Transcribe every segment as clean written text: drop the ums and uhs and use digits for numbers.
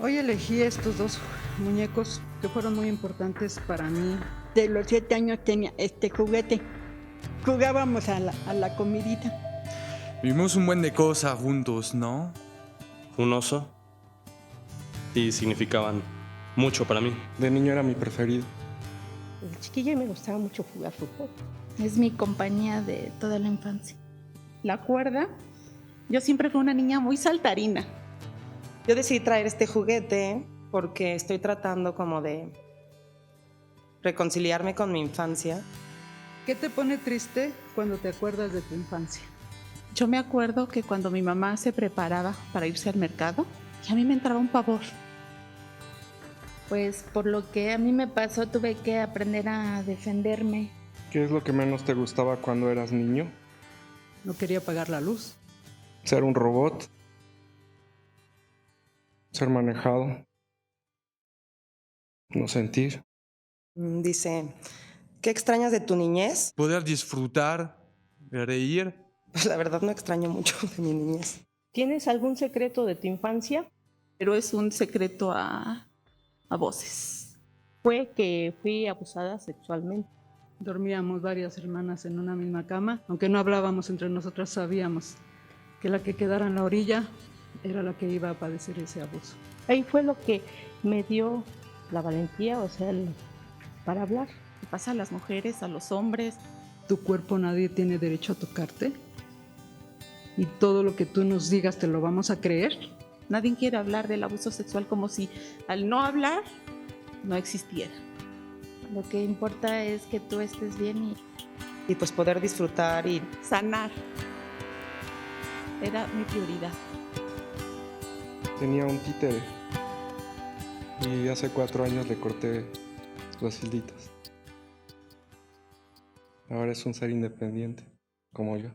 Hoy elegí estos dos muñecos que fueron muy importantes para mí. De los 7 años tenía este juguete. Jugábamos a la comidita. Vivimos un buen de cosas juntos, ¿no? Un oso y significaban mucho para mí. De niño era mi preferido. De chiquilla me gustaba mucho jugar fútbol. Es mi compañía de toda la infancia. La cuerda, yo siempre fui una niña muy saltarina. Yo decidí traer este juguete porque estoy tratando como de reconciliarme con mi infancia. ¿Qué te pone triste cuando te acuerdas de tu infancia? Yo me acuerdo que cuando mi mamá se preparaba para irse al mercado, y a mí me entraba un pavor. Pues por lo que a mí me pasó, tuve que aprender a defenderme. ¿Qué es lo que menos te gustaba cuando eras niño? No quería apagar la luz. Ser un robot. Ser manejado. No sentir. Dice, ¿qué extrañas de tu niñez? Poder disfrutar, reír. Pues la verdad no extraño mucho de mi niñez. ¿Tienes algún secreto de tu infancia? Pero es un secreto a voces. Fue que fui abusada sexualmente. Dormíamos varias hermanas en una misma cama. Aunque no hablábamos entre nosotras, sabíamos que la que quedara en la orilla era la que iba a padecer ese abuso. Ahí fue lo que me dio la valentía, para hablar. ¿Qué pasa a las mujeres, a los hombres? Tu cuerpo, nadie tiene derecho a tocarte. Y todo lo que tú nos digas te lo vamos a creer. Nadie quiere hablar del abuso sexual como si al no hablar no existiera. Lo que importa es que tú estés bien Y pues poder disfrutar y Sanar era mi prioridad. Tenía un títere. Y hace 4 años le corté las hilditas. Ahora es un ser independiente, como yo.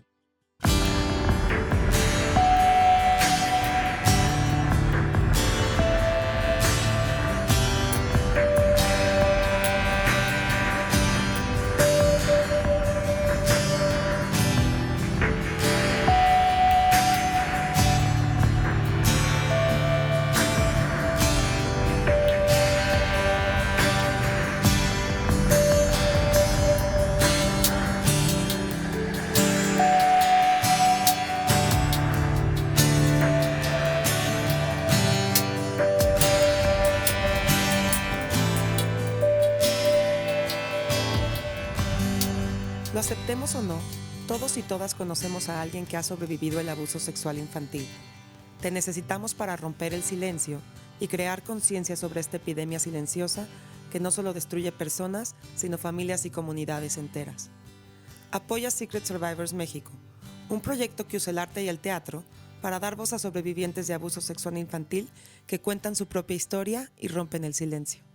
lo aceptemos o no, todos y todas conocemos a alguien que ha sobrevivido el abuso sexual infantil. Te necesitamos para romper el silencio y crear conciencia sobre esta epidemia silenciosa que no solo destruye personas, sino familias y comunidades enteras. Apoya Secret Survivors México, un proyecto que usa el arte y el teatro para dar voz a sobrevivientes de abuso sexual infantil que cuentan su propia historia y rompen el silencio.